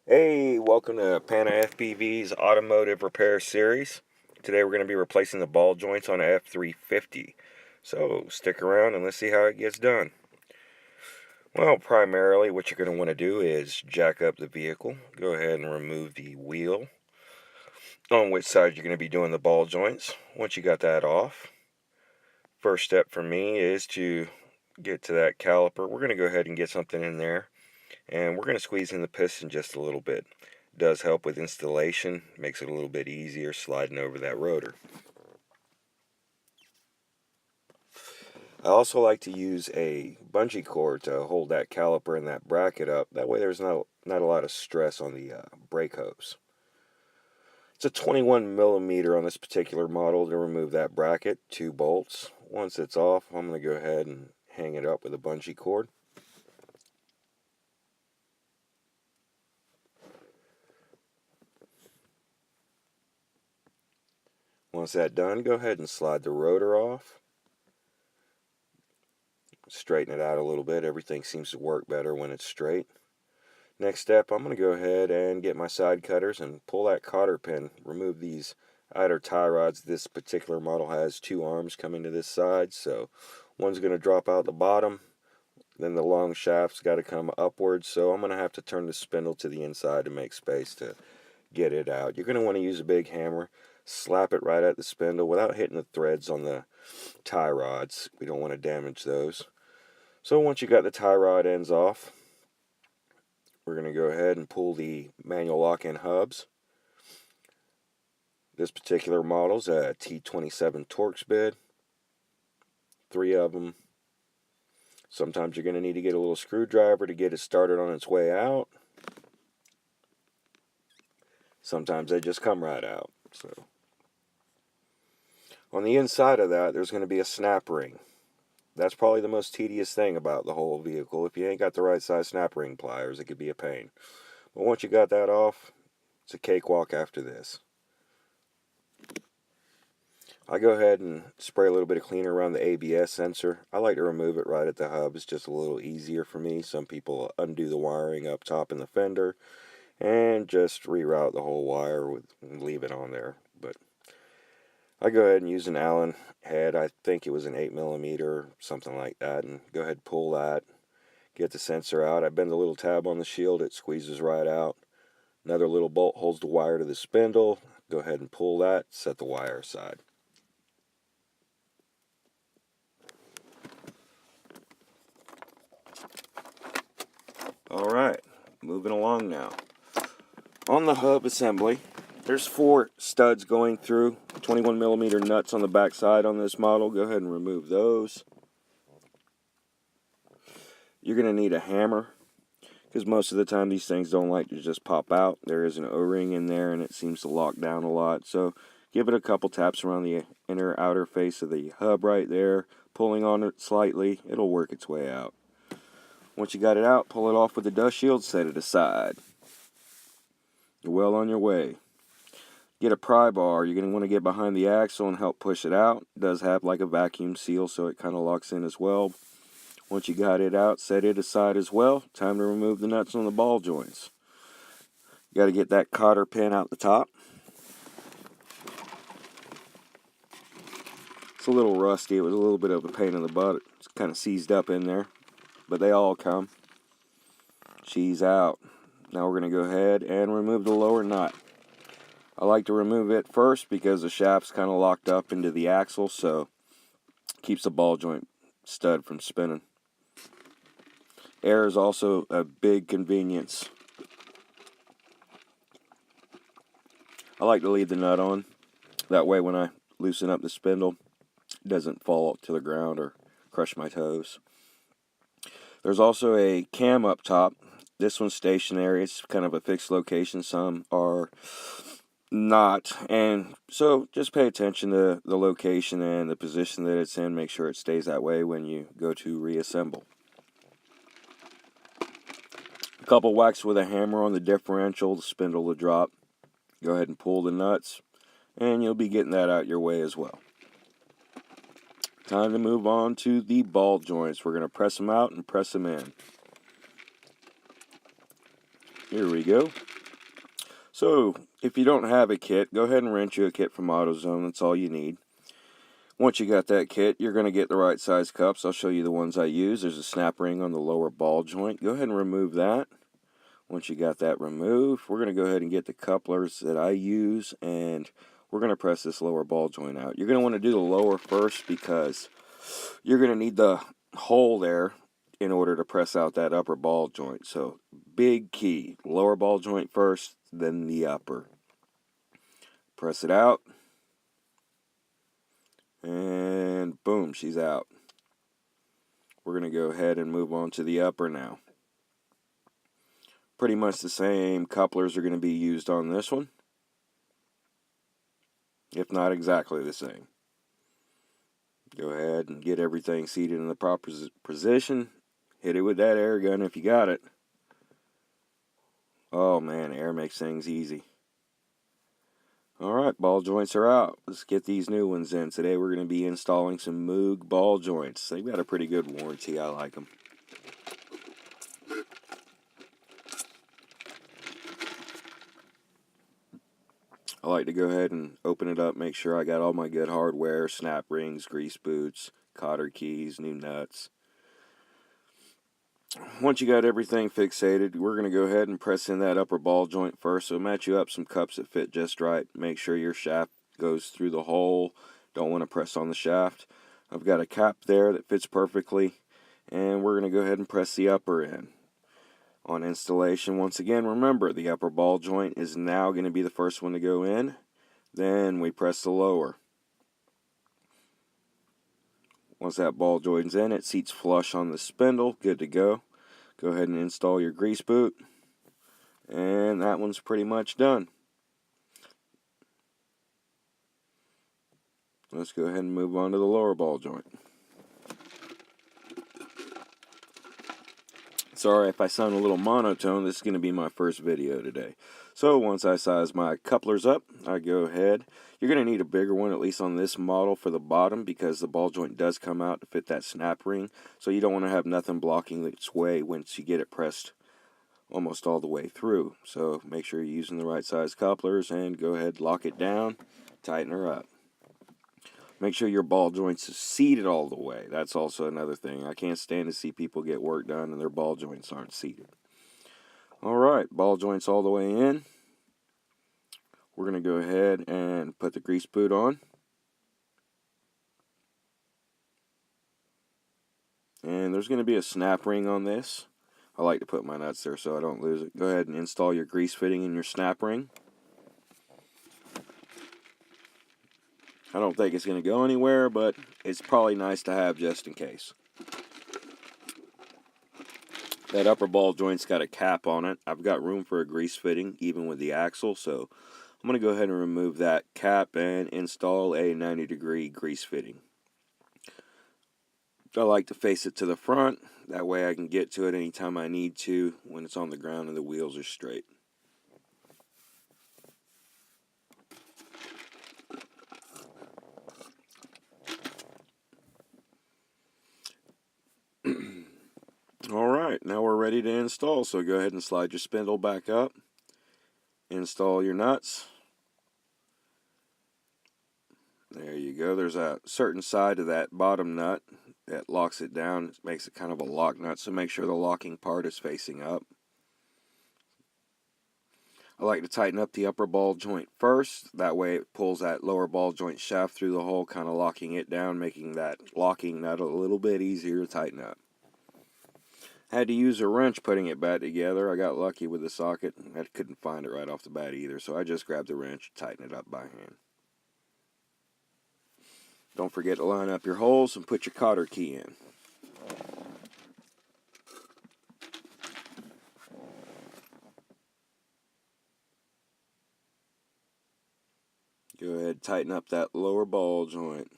Hey, welcome to Pana FPV's Automotive Repair Series. Today we're going to be replacing the ball joints on a F-350. So stick around and let's see how it gets done. Well, primarily what you're going to want to do is jack up the vehicle. Go ahead and remove the wheel on which side you're going to be doing the ball joints. Once you got that off, first step for me is to get to that caliper. We're going to go ahead and get something in there, and we're going to squeeze in the piston just a little bit. It does help with installation, makes it a little bit easier sliding over that rotor. I also like to use a bungee cord to hold that caliper and that bracket up. That way there's not a lot of stress on the brake hose. It's a 21 millimeter on this particular model to remove that bracket, 2 bolts. Once it's off, I'm going to go ahead and hang it up with a bungee cord. Once that's done, go ahead and slide the rotor off. Straighten it out a little bit. Everything seems to work better when it's straight. Next step, I'm going to go ahead and get my side cutters and pull that cotter pin. Remove these outer tie rods. This particular model has 2 arms coming to this side, so one's going to drop out the bottom. Then the long shaft's got to come upwards, so I'm going to have to turn the spindle to the inside to make space to get it out. You're going to want to use a big hammer, slap it right at the spindle without hitting the threads on the tie rods. We don't want to damage those. So once you got the tie rod ends off, we're going to go ahead and pull the manual lock-in hubs. This particular model's a T27 Torx bit. 3 of them. Sometimes you're going to need to get a little screwdriver to get it started on its way out. Sometimes they just come right out. So on the inside of that, there's going to be a snap ring. That's probably the most tedious thing about the whole vehicle. If you ain't got the right size snap ring pliers, it could be a pain. But once you got that off, it's a cakewalk after this. I go ahead and spray a little bit of cleaner around the ABS sensor. I like to remove it right at the hub. It's just a little easier for me. Some people undo the wiring up top in the fender and just reroute the whole wire and leave it on there. But I go ahead and use an Allen head. I think it was an 8 millimeter, something like that, and go ahead and pull that. Get the sensor out. I bend the little tab on the shield. It squeezes right out. Another little bolt holds the wire to the spindle. Go ahead and pull that. Set the wire aside. Alright, moving along now. On the hub assembly, there's 4 studs going through. 21 millimeter nuts on the back side on this model. Go ahead and remove those. You're going to need a hammer, because most of the time these things don't like to just pop out. There is an O-ring in there and it seems to lock down a lot. So give it a couple taps around the inner outer face of the hub right there. Pulling on it slightly, it'll work its way out. Once you got it out, pull it off with the dust shield, set it aside. You're well on your way. Get a pry bar. You're going to want to get behind the axle and help push it out. It does have like a vacuum seal, so it kind of locks in as well. Once you got it out, set it aside as well. Time to remove the nuts on the ball joints. You got to get that cotter pin out the top. It's a little rusty. It was a little bit of a pain in the butt. It's kind of seized up in there, but they all come. She's out. Now we're going to go ahead and remove the lower nut. I like to remove it first because the shaft's kind of locked up into the axle, so it keeps the ball joint stud from spinning. Air is also a big convenience. I like to leave the nut on. That way when I loosen up the spindle, it doesn't fall to the ground or crush my toes. There's also a cam up top. This one's stationary. It's kind of a fixed location. Some are not. And so just pay attention to the location and the position that it's in. Make sure it stays that way when you go to reassemble. A couple whacks with a hammer on the differential, the spindle will drop. Go ahead and pull the nuts, and you'll be getting that out your way as well. Time to move on to the ball joints. We're going to press them out and press them in. Here we go. So, if you don't have a kit, go ahead and rent you a kit from AutoZone. That's all you need. Once you got that kit, you're going to get the right size cups. I'll show you the ones I use. There's a snap ring on the lower ball joint. Go ahead and remove that. Once you got that removed, we're going to go ahead and get the couplers that I use, and we're going to press this lower ball joint out. You're going to want to do the lower first because you're going to need the hole there in order to press out that upper ball joint. So, big key. Lower ball joint first, then the upper. Press it out. And boom, she's out. We're going to go ahead and move on to the upper now. Pretty much the same couplers are going to be used on this one, if not exactly the same. Go ahead and get everything seated in the proper position. Hit it with that air gun if you got it. Oh man, air makes things easy. Alright, ball joints are out. Let's get these new ones in. Today we're going to be installing some Moog ball joints. They've got a pretty good warranty. I like them. I like to go ahead and open it up, make sure I got all my good hardware, snap rings, grease boots, cotter keys, new nuts. Once you got everything fixated, we're going to go ahead and press in that upper ball joint first. So match you up some cups that fit just right. Make sure your shaft goes through the hole. Don't want to press on the shaft. I've got a cap there that fits perfectly, and we're going to go ahead and press the upper in. On installation, once again, remember the upper ball joint is now going to be the first one to go in. Then we press the lower. Once that ball joint's in, it seats flush on the spindle. Good to go. Go ahead and install your grease boot. And that one's pretty much done. Let's go ahead and move on to the lower ball joint. Sorry if I sound a little monotone, this is going to be my first video today. So once I size my couplers up, I go ahead. You're going to need a bigger one, at least on this model, for the bottom, because the ball joint does come out to fit that snap ring. So you don't want to have nothing blocking its way once you get it pressed almost all the way through. So make sure you're using the right size couplers and go ahead, lock it down, tighten her up. Make sure your ball joints are seated all the way. That's also another thing. I can't stand to see people get work done and their ball joints aren't seated. Alright, ball joints all the way in. We're going to go ahead and put the grease boot on. And there's going to be a snap ring on this. I like to put my nuts there so I don't lose it. Go ahead and install your grease fitting in your snap ring. I don't think it's going to go anywhere, but it's probably nice to have just in case. That upper ball joint's got a cap on it. I've got room for a grease fitting, even with the axle, so I'm going to go ahead and remove that cap and install a 90-degree grease fitting. I like to face it to the front. That way I can get to it anytime I need to when it's on the ground and the wheels are straight. Alright, now we're ready to install, so go ahead and slide your spindle back up. Install your nuts. There you go. There's a certain side of that bottom nut that locks it down. It makes it kind of a lock nut, so make sure the locking part is facing up. I like to tighten up the upper ball joint first. That way it pulls that lower ball joint shaft through the hole, kind of locking it down, making that locking nut a little bit easier to tighten up. Had to use a wrench putting it back together. I got lucky with the socket. I couldn't find it right off the bat either, so I just grabbed the wrench and tightened it up by hand. Don't forget to line up your holes and put your cotter key in. Go ahead, tighten up that lower ball joint.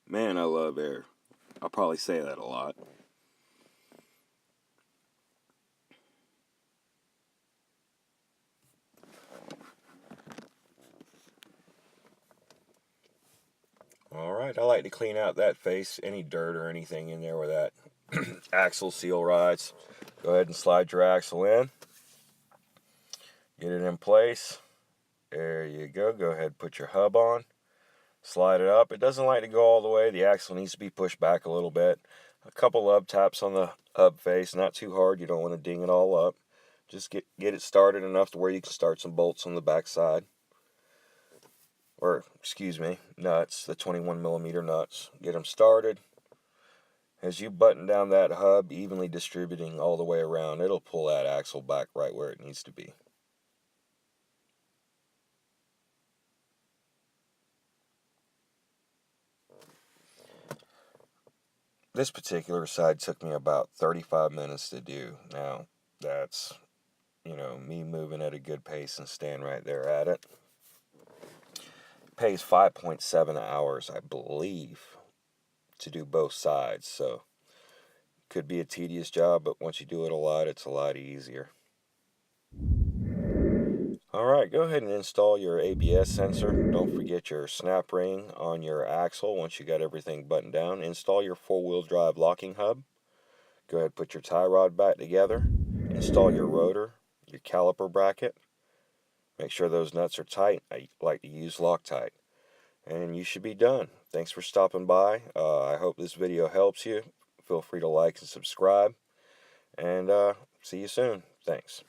Man, I love air. I'll probably say that a lot. Alright, I like to clean out that face, any dirt or anything in there where that axle seal rides. Go ahead and slide your axle in. Get it in place. There you go. Go ahead and put your hub on. Slide it up. It doesn't like to go all the way. The axle needs to be pushed back a little bit. A couple hub taps on the hub face. Not too hard. You don't want to ding it all up. Just get it started enough to where you can start some bolts on the back side. Or, excuse me, nuts. The 21mm nuts. Get them started. As you button down that hub, evenly distributing all the way around, it'll pull that axle back right where it needs to be. This particular side took me about 35 minutes to do. Now, that's, me moving at a good pace and staying right there at it. It pays 5.7 hours, I believe, to do both sides. So, could be a tedious job, but once you do it a lot, it's a lot easier. Alright, go ahead and install your ABS sensor. Don't forget your snap ring on your axle once you got everything buttoned down. Install your four-wheel drive locking hub. Go ahead and put your tie rod back together. Install your rotor, your caliper bracket. Make sure those nuts are tight. I like to use Loctite. And you should be done. Thanks for stopping by. I hope this video helps you. Feel free to like and subscribe. And see you soon. Thanks.